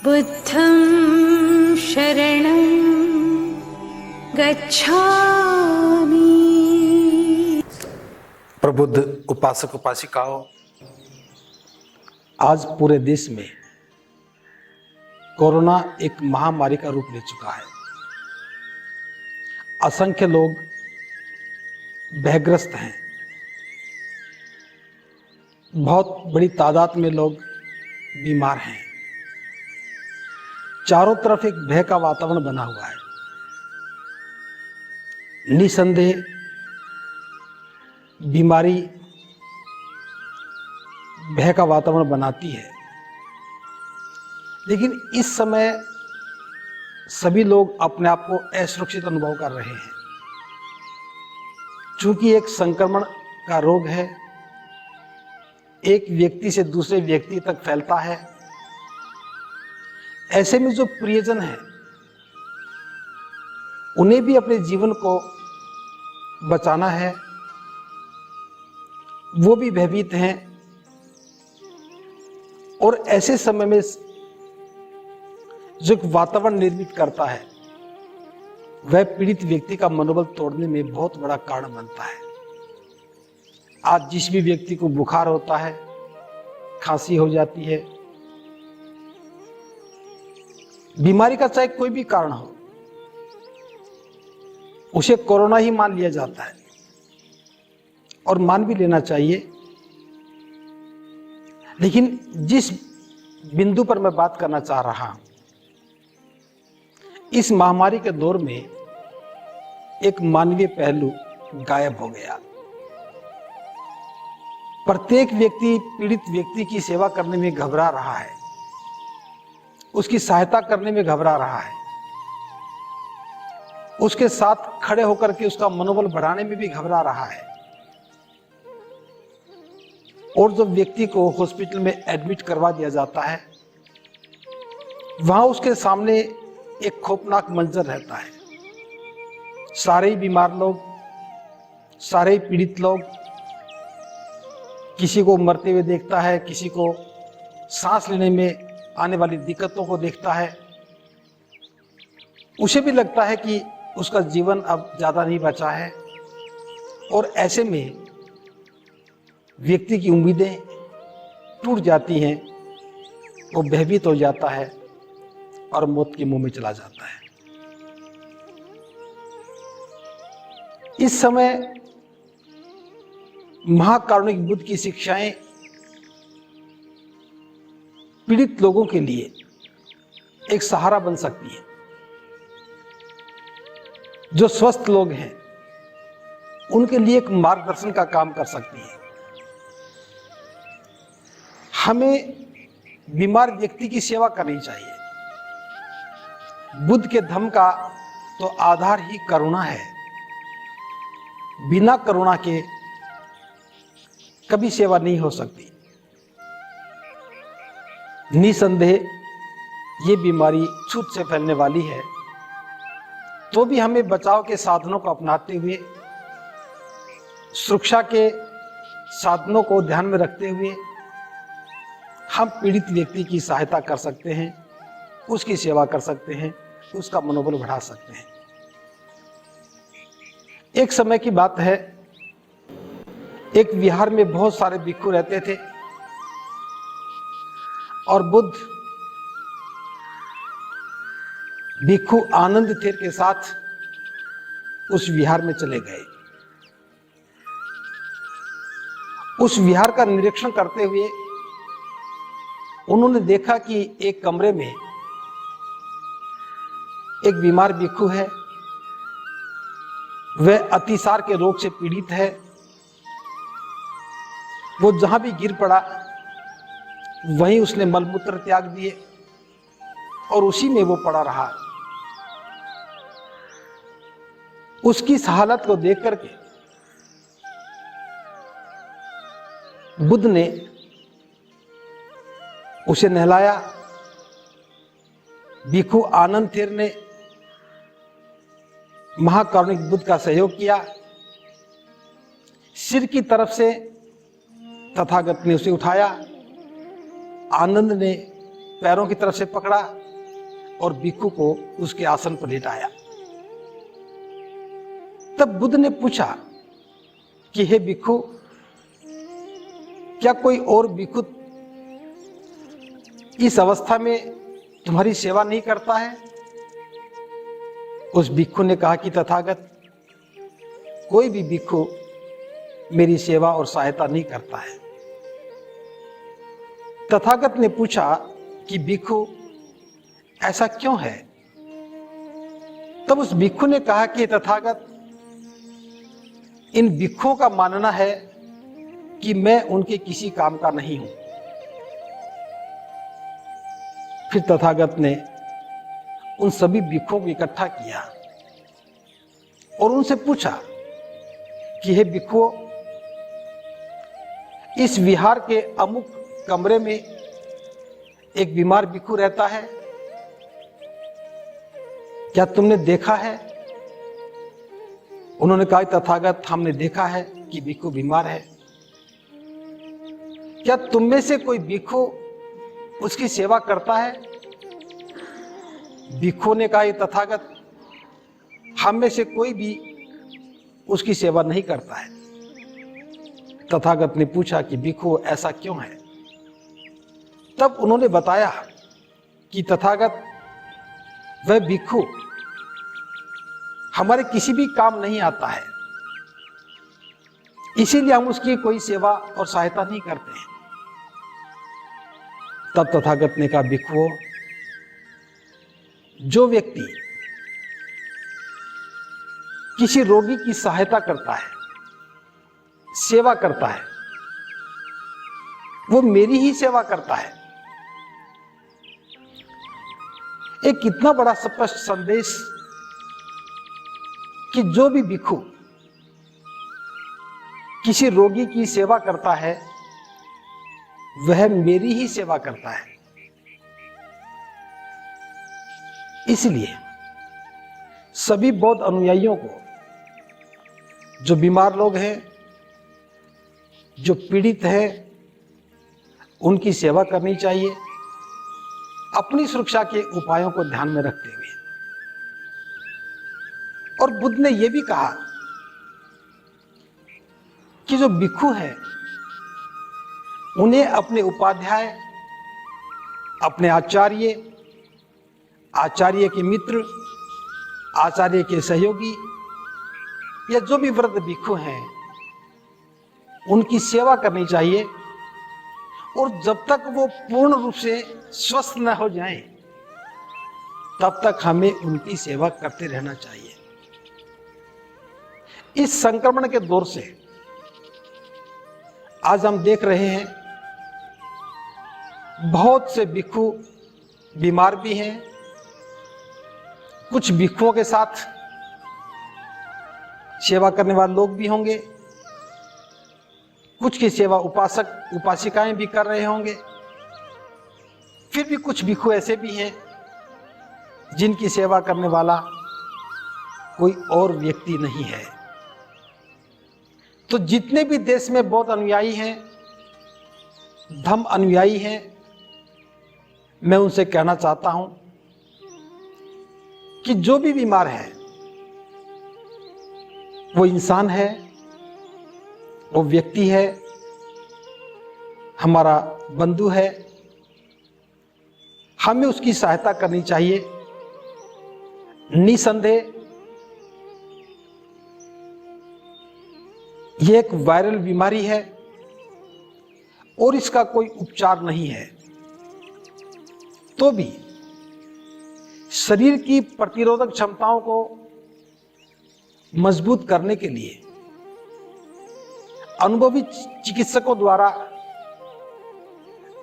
बुद्धं शरणं गच्छामि। प्रबुद्ध उपासक उपासिकाओं, आज पूरे देश में कोरोना एक महामारी का रूप ले चुका है। असंख्य लोग भयग्रस्त हैं। बहुत बड़ी तादाद में लोग बीमार हैं। चारों तरफ एक भय का वातावरण बना हुआ है। निसंदेह बीमारी भय का वातावरण बनाती है, लेकिन इस समय सभी लोग अपने आप को असुरक्षित अनुभव कर रहे हैं। चूंकि एक संक्रमण का रोग है, एक व्यक्ति से दूसरे व्यक्ति तक फैलता है। ऐसे में जो प्रियजन हैं, उन्हें भी अपने जीवन को बचाना है। वो भी भयभीत हैं और ऐसे समय में जो वातावरण निर्मित करता है, वह पीड़ित व्यक्ति का मनोबल तोड़ने में बहुत बड़ा कारण बनता है। आज जिस भी व्यक्ति को बुखार होता है, खांसी हो जाती है, बीमारी का चाहे कोई भी कारण हो, उसे कोरोना ही मान लिया जाता है और मान भी लेना चाहिए। लेकिन जिस बिंदु पर मैं बात करना चाह रहा हूं, इस महामारी के दौर में एक मानवीय पहलू गायब हो गया। प्रत्येक व्यक्ति पीड़ित व्यक्ति की सेवा करने में घबरा रहा है, उसकी सहायता करने में घबरा रहा है, उसके साथ खड़े होकर के उसका मनोबल बढ़ाने में भी घबरा रहा है। और जो व्यक्ति को हॉस्पिटल में एडमिट करवा दिया जाता है, वहां उसके सामने एक खौफनाक मंजर रहता है। सारे ही बीमार लोग, सारे ही पीड़ित लोग, किसी को मरते हुए देखता है, किसी को सांस लेने में आने वाली दिक्कतों को देखता है। उसे भी लगता है कि उसका जीवन अब ज्यादा नहीं बचा है, और ऐसे में व्यक्ति की उम्मीदें टूट जाती हैं। वो भयभीत हो जाता है और मौत के मुंह में चला जाता है। इस समय महाकारुणिक बुद्ध की शिक्षाएं पीड़ित लोगों के लिए एक सहारा बन सकती है। जो स्वस्थ लोग हैं, उनके लिए एक मार्गदर्शन का काम कर सकती है। हमें बीमार व्यक्ति की सेवा करनी चाहिए। बुद्ध के धम्म का तो आधार ही करुणा है। बिना करुणा के कभी सेवा नहीं हो सकती। निसंदेह ये बीमारी छूत से फैलने वाली है, तो भी हमें बचाव के साधनों को अपनाते हुए, सुरक्षा के साधनों को ध्यान में रखते हुए हम पीड़ित व्यक्ति की सहायता कर सकते हैं, उसकी सेवा कर सकते हैं, उसका मनोबल बढ़ा सकते हैं। एक समय की बात है, एक विहार में बहुत सारे भिक्षु रहते थे और बुद्ध भिक्षु आनंद थेर के साथ उस विहार में चले गए। उस विहार का निरीक्षण करते हुए उन्होंने देखा कि एक कमरे में एक बीमार भिक्षु है। वह अतिसार के रोग से पीड़ित है। वो जहां भी गिर पड़ा, वहीं उसने मलमूत्र त्याग दिए और उसी में वो पड़ा रहा। उसकी इस हालत को देख करके बुद्ध ने उसे नहलाया। भिक्षु आनंद थेर ने महाकारुणिक बुद्ध का सहयोग किया। सिर की तरफ से तथागत ने उसे उठाया। आनंद ने पैरों की तरफ से पकड़ा और भिक्षु को उसके आसन पर लेटाया। तब बुद्ध ने पूछा कि हे भिक्षु, क्या कोई और भिक्षु इस अवस्था में तुम्हारी सेवा नहीं करता है? उस भिक्षु ने कहा कि तथागत, कोई भी भिक्षु मेरी सेवा और सहायता नहीं करता है। तथागत ने पूछा कि भिक्षु ऐसा क्यों है? तब उस भिक्षु ने कहा कि तथागत, इन भिक्षुओं का मानना है कि मैं उनके किसी काम का नहीं हूं। फिर तथागत ने उन सभी भिक्षुओं को इकट्ठा किया और उनसे पूछा कि हे भिक्षुओं, इस विहार के अमुक कमरे में एक बीमार भिक्षु रहता है, क्या तुमने देखा है? उन्होंने कहा तथागत, हमने देखा है कि भिक्षु बीमार है। क्या तुम में से कोई भिक्षु उसकी सेवा करता है? भिक्षु ने कहा तथागत, हम में से कोई भी उसकी सेवा नहीं करता है। तथागत ने पूछा कि भिक्षु ऐसा क्यों है? तब उन्होंने बताया कि तथागत, वह भिक्षु हमारे किसी भी काम नहीं आता है, इसीलिए हम उसकी कोई सेवा और सहायता नहीं करते हैं। तब तथागत ने कहा, भिक्षुओं, जो व्यक्ति किसी रोगी की सहायता करता है, सेवा करता है, वो मेरी ही सेवा करता है। एक कितना बड़ा स्पष्ट संदेश कि जो भी भिक्षु किसी रोगी की सेवा करता है, वह मेरी ही सेवा करता है। इसलिए सभी बौद्ध अनुयायियों को, जो बीमार लोग हैं, जो पीड़ित हैं, उनकी सेवा करनी चाहिए, अपनी सुरक्षा के उपायों को ध्यान में रखते हुए। और बुद्ध ने यह भी कहा कि जो भिक्षु हैं, उन्हें अपने उपाध्याय, अपने आचार्य, आचार्य के मित्र, आचार्य के सहयोगी या जो भी वृद्ध भिक्षु हैं, उनकी सेवा करनी चाहिए। और जब तक वो पूर्ण रूप से स्वस्थ न हो जाएं, तब तक हमें उनकी सेवा करते रहना चाहिए। इस संक्रमण के दौर से आज हम देख रहे हैं, बहुत से भिक्षु बीमार भी हैं। कुछ भिक्षुओं के साथ सेवा करने वाले लोग भी होंगे, कुछ की सेवा उपासक उपासिकाएं भी कर रहे होंगे। फिर भी कुछ भिक्षु ऐसे भी हैं जिनकी सेवा करने वाला कोई और व्यक्ति नहीं है। तो जितने भी देश में बौद्ध अनुयायी हैं, धम्म अनुयायी हैं, मैं उनसे कहना चाहता हूं कि जो भी बीमार है, वो इंसान है, वो व्यक्ति है, हमारा बंधु है, हमें उसकी सहायता करनी चाहिए। निसंदेह यह एक वायरल बीमारी है और इसका कोई उपचार नहीं है। तो भी शरीर की प्रतिरोधक क्षमताओं को मजबूत करने के लिए अनुभवी चिकित्सकों द्वारा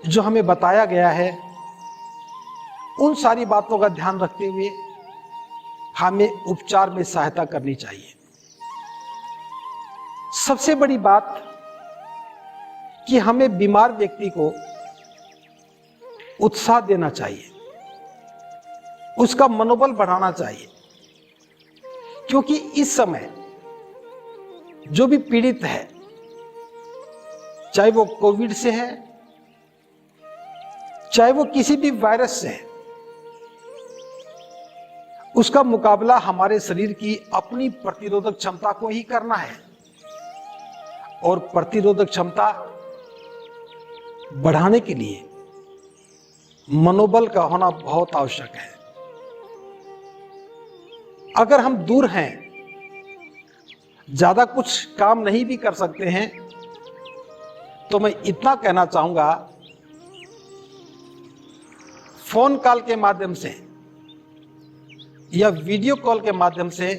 जो हमें बताया गया है, उन सारी बातों का ध्यान रखते हुए हमें उपचार में सहायता करनी चाहिए। सबसे बड़ी बात कि हमें बीमार व्यक्ति को उत्साह देना चाहिए, उसका मनोबल बढ़ाना चाहिए, क्योंकि इस समय जो भी पीड़ित है, चाहे वो कोविड से है, चाहे वो किसी भी वायरस से है, उसका मुकाबला हमारे शरीर की अपनी प्रतिरोधक क्षमता को ही करना है। और प्रतिरोधक क्षमता बढ़ाने के लिए मनोबल का होना बहुत आवश्यक है। अगर हम दूर हैं, ज्यादा कुछ काम नहीं भी कर सकते हैं, तो मैं इतना कहना चाहूंगा, फोन कॉल के माध्यम से या वीडियो कॉल के माध्यम से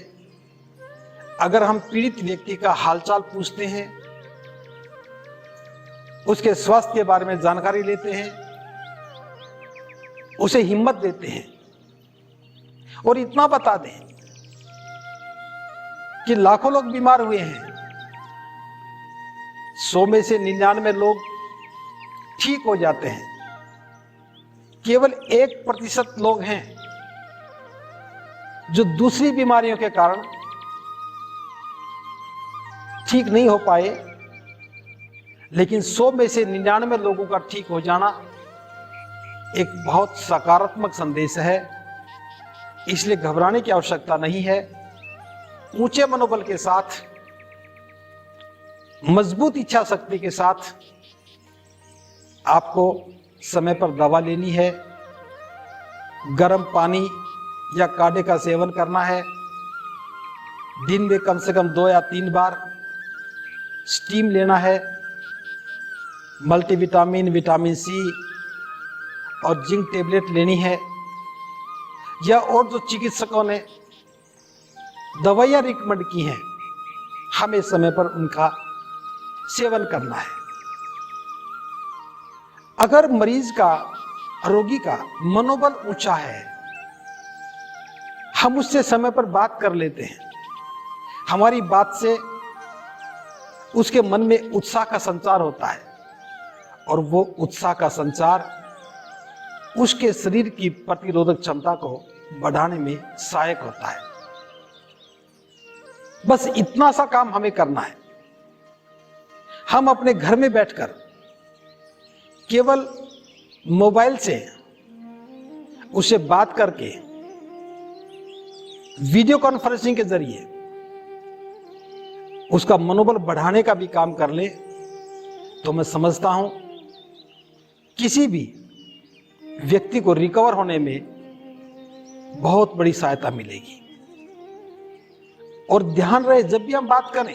अगर हम पीड़ित व्यक्ति का हालचाल पूछते हैं, उसके स्वास्थ्य के बारे में जानकारी लेते हैं, उसे हिम्मत देते हैं और इतना बता दें कि लाखों लोग बीमार हुए हैं, 100 में से 99 लोग ठीक हो जाते हैं, केवल 1% लोग हैं जो दूसरी बीमारियों के कारण ठीक नहीं हो पाए। लेकिन 100 में से 99 लोगों का ठीक हो जाना एक बहुत सकारात्मक संदेश है। इसलिए घबराने की आवश्यकता नहीं है। ऊंचे मनोबल के साथ, मजबूत इच्छा शक्ति के साथ आपको समय पर दवा लेनी है, गर्म पानी या काढ़े का सेवन करना है, दिन में कम से कम 2 या 3 बार स्टीम लेना है, मल्टीविटामिन, विटामिन सी और जिंक टेबलेट लेनी है, या और जो चिकित्सकों ने दवाइयां रिकमेंड की हैं, हमें समय पर उनका सेवन करना है। अगर मरीज का, रोगी का मनोबल ऊंचा है, हम उससे समय पर बात कर लेते हैं, हमारी बात से उसके मन में उत्साह का संचार होता है और वो उत्साह का संचार उसके शरीर की प्रतिरोधक क्षमता को बढ़ाने में सहायक होता है। बस इतना सा काम हमें करना है। हम अपने घर में बैठकर केवल मोबाइल से उससे बात करके, वीडियो कॉन्फ्रेंसिंग के जरिए उसका मनोबल बढ़ाने का भी काम कर ले, तो मैं समझता हूं किसी भी व्यक्ति को रिकवर होने में बहुत बड़ी सहायता मिलेगी। और ध्यान रहे, जब भी हम बात करें,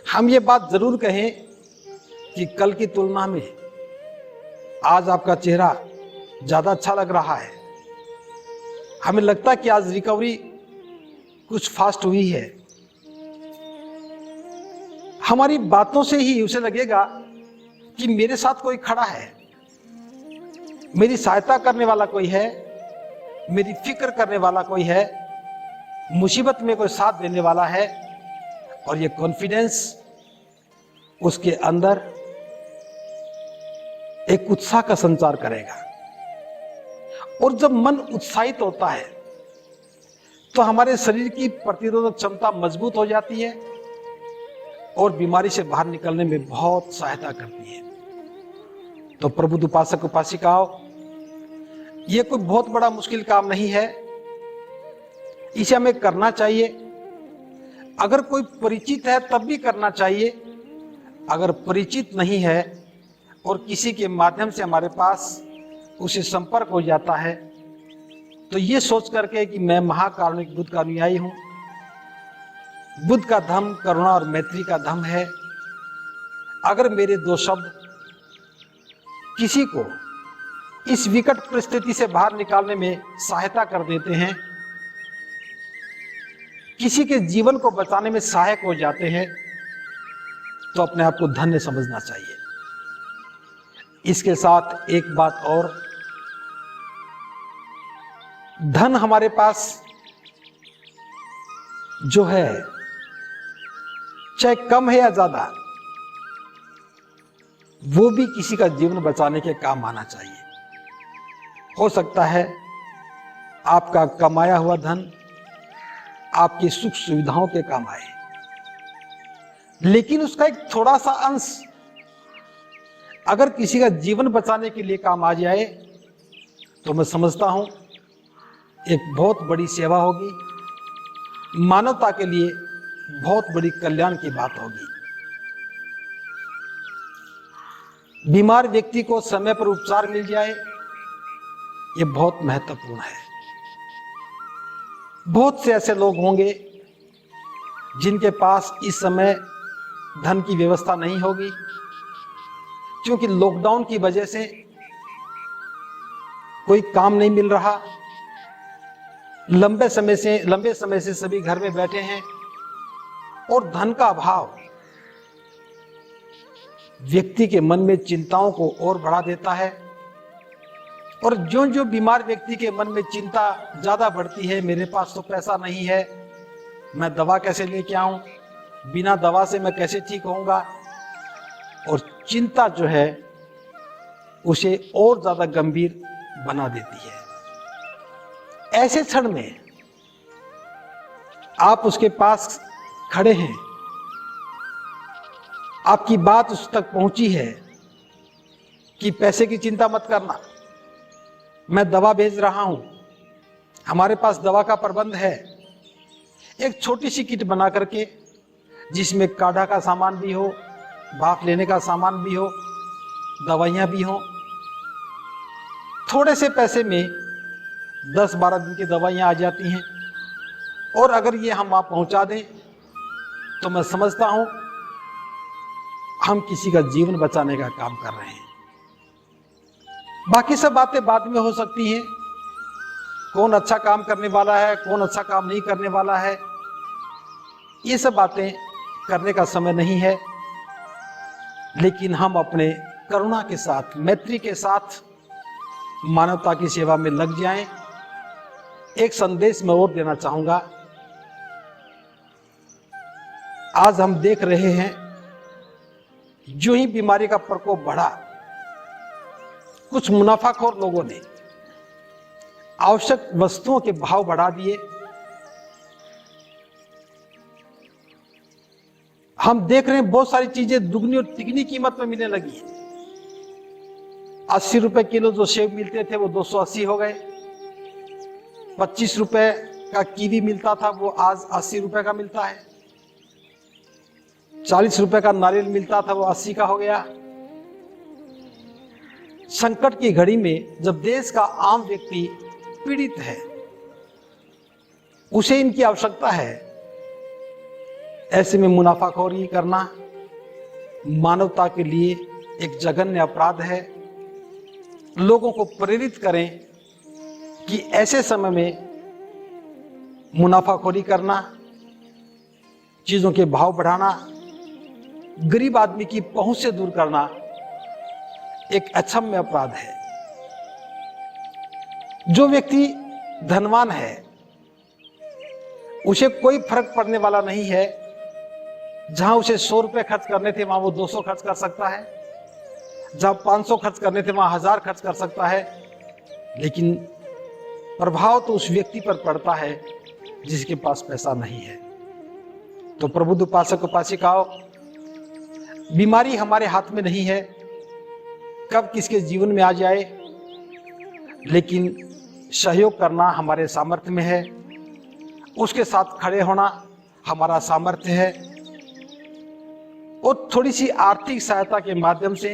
हम ये बात जरूर कहें कि कल की तुलना में आज आपका चेहरा ज्यादा अच्छा लग रहा है, हमें लगता है कि आज रिकवरी कुछ फास्ट हुई है। हमारी बातों से ही उसे लगेगा कि मेरे साथ कोई खड़ा है, मेरी सहायता करने वाला कोई है, मेरी फिक्र करने वाला कोई है, मुसीबत में कोई साथ देने वाला है। और ये कॉन्फिडेंस उसके अंदर एक उत्साह का संचार करेगा। और जब मन उत्साहित होता है तो हमारे शरीर की प्रतिरोधक क्षमता मजबूत हो जाती है और बीमारी से बाहर निकलने में बहुत सहायता करती है। तो प्रबुद्ध उपासक उपासिकाओं, यह कोई बहुत बड़ा मुश्किल काम नहीं है, इसे हमें करना चाहिए। अगर कोई परिचित है तब भी करना चाहिए, अगर परिचित नहीं है और किसी के माध्यम से हमारे पास उसे संपर्क हो जाता है, तो ये सोच करके कि मैं महाकारुणिक बुद्ध का अनुयायी हूं, बुद्ध का धर्म करुणा और मैत्री का धर्म है, अगर मेरे 2 शब्द किसी को इस विकट परिस्थिति से बाहर निकालने में सहायता कर देते हैं, किसी के जीवन को बचाने में सहायक हो जाते हैं, तो अपने आप को धन्य समझना चाहिए। इसके साथ एक बात और, धन हमारे पास जो है, चाहे कम है या ज्यादा, वो भी किसी का जीवन बचाने के काम आना चाहिए। हो सकता है आपका कमाया हुआ धन आपकी सुख सुविधाओं के काम आए, लेकिन उसका एक थोड़ा सा अंश अगर किसी का जीवन बचाने के लिए काम आ जाए तो मैं समझता हूं एक बहुत बड़ी सेवा होगी, मानवता के लिए बहुत बड़ी कल्याण की बात होगी। बीमार व्यक्ति को समय पर उपचार मिल जाए, ये बहुत महत्वपूर्ण है। बहुत से ऐसे लोग होंगे जिनके पास इस समय धन की व्यवस्था नहीं होगी, क्योंकि लॉकडाउन की वजह से कोई काम नहीं मिल रहा, लंबे समय से सभी घर में बैठे हैं और धन का अभाव व्यक्ति के मन में चिंताओं को और बढ़ा देता है। और जो जो बीमार व्यक्ति के मन में चिंता ज्यादा बढ़ती है, मेरे पास तो पैसा नहीं है, मैं दवा कैसे लेके आऊं, बिना दवा से मैं कैसे ठीक होऊंगा, और चिंता जो है उसे और ज्यादा गंभीर बना देती है। ऐसे क्षण में आप उसके पास खड़े हैं, आपकी बात उस तक पहुंची है कि पैसे की चिंता मत करना, मैं दवा भेज रहा हूं, हमारे पास दवा का प्रबंध है। एक छोटी सी किट बना करके जिसमें काढ़ा का सामान भी हो, भाप लेने का सामान भी हो, दवाइयां भी हो, थोड़े से पैसे में 10-12 दिन की दवाइयां आ जाती हैं। और अगर ये हम वहां पहुंचा दें तो मैं समझता हूं हम किसी का जीवन बचाने का काम कर रहे हैं। बाकी सब बातें बाद में हो सकती हैं, कौन अच्छा काम करने वाला है, कौन अच्छा काम नहीं करने वाला है, ये सब बातें करने का समय नहीं है। लेकिन हम अपने करुणा के साथ, मैत्री के साथ मानवता की सेवा में लग जाएं। एक संदेश मैं और देना चाहूंगा। आज हम देख रहे हैं जो ही बीमारी का प्रकोप बढ़ा, कुछ मुनाफाखोर लोगों ने आवश्यक वस्तुओं के भाव बढ़ा दिए। हम देख रहे हैं बहुत सारी चीजें दुगनी और तिगनी कीमत में मिलने लगी है। 80 रुपए किलो जो सेब मिलते थे वो 280 हो गए। 25 रुपए का कीवी मिलता था वो आज 80 रुपए का मिलता है। 40 रुपए का नारियल मिलता था वो 80 का हो गया। संकट की घड़ी में जब देश का आम व्यक्ति पीड़ित है, उसे इनकी आवश्यकता है, ऐसे में मुनाफाखोरी करना मानवता के लिए एक जघन्य अपराध है। लोगों को प्रेरित करें कि ऐसे समय में मुनाफाखोरी करना, चीजों के भाव बढ़ाना, गरीब आदमी की पहुंच से दूर करना एक अक्षम्य अपराध है। जो व्यक्ति धनवान है उसे कोई फर्क पड़ने वाला नहीं है। जहां उसे 100 रुपए खर्च करने थे वहां वो 200 खर्च कर सकता है, जहां 500 खर्च करने थे वहां 1000 खर्च कर सकता है। लेकिन प्रभाव तो उस व्यक्ति पर पड़ता है जिसके पास पैसा नहीं है। तो प्रबुद्ध उपासक उपासिकाओं, बीमारी हमारे हाथ में नहीं है, कब किसके जीवन में आ जाए, लेकिन सहयोग करना हमारे सामर्थ्य में है, उसके साथ खड़े होना हमारा सामर्थ्य है। और थोड़ी सी आर्थिक सहायता के माध्यम से,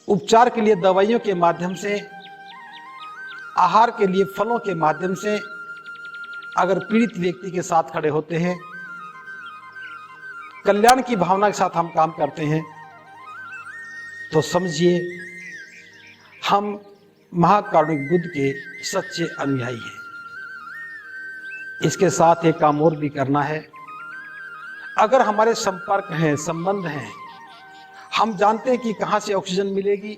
उपचार के लिए दवाइयों के माध्यम से, आहार के लिए फलों के माध्यम से अगर पीड़ित व्यक्ति के साथ खड़े होते हैं, कल्याण की भावना के साथ हम काम करते हैं, तो समझिए हम महाकारुणिक बुद्ध के सच्चे अनुयायी हैं। इसके साथ एक काम और भी करना है। अगर हमारे संपर्क हैं, संबंध हैं, हम जानते हैं कि कहां से ऑक्सीजन मिलेगी,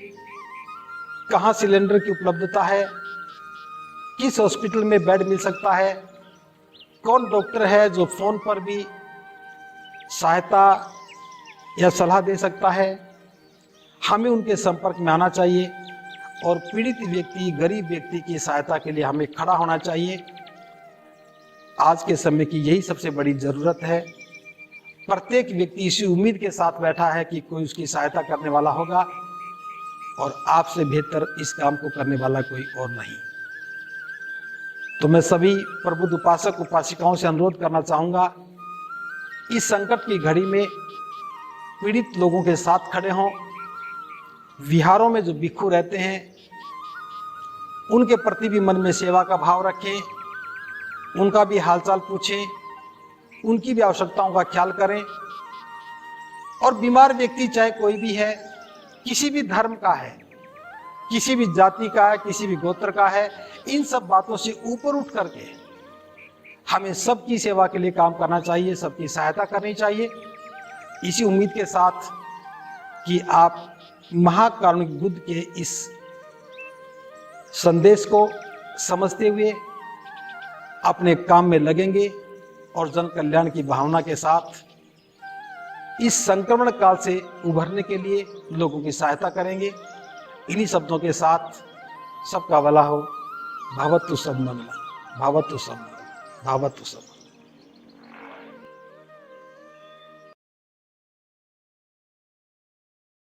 कहां सिलेंडर की उपलब्धता है, किस हॉस्पिटल में बेड मिल सकता है, कौन डॉक्टर है जो फोन पर भी सहायता या सलाह दे सकता है, हमें उनके संपर्क में आना चाहिए और पीड़ित व्यक्ति, गरीब व्यक्ति की सहायता के लिए हमें खड़ा होना चाहिए। आज के समय की यही सबसे बड़ी जरूरत है। प्रत्येक व्यक्ति इसी उम्मीद के साथ बैठा है कि कोई उसकी सहायता करने वाला होगा और आपसे बेहतर इस काम को करने वाला कोई और नहीं। तो मैं सभी प्रबुद्ध उपासक उपासिकाओं से अनुरोध करना चाहूंगा, इस संकट की घड़ी में पीड़ित लोगों के साथ खड़े हों। विहारों में जो भिक्षु रहते हैं उनके प्रति भी मन में सेवा का भाव रखें, उनका भी हालचाल पूछें, उनकी भी आवश्यकताओं का ख्याल करें। और बीमार व्यक्ति चाहे कोई भी है, किसी भी धर्म का है, किसी भी जाति का है, किसी भी गोत्र का है, इन सब बातों से ऊपर उठ करके हमें सबकी सेवा के लिए काम करना चाहिए, सबकी सहायता करनी चाहिए। इसी उम्मीद के साथ कि आप महाकारुणिक बुद्ध के इस संदेश को समझते हुए अपने काम में लगेंगे और जन कल्याण की भावना के साथ इस संक्रमण काल से उभरने के लिए लोगों की सहायता करेंगे। इन्हीं शब्दों के साथ सबका भला हो। भवतु सब मंगलम, भवतु सब मंगलम, भवतु सब मंगलम।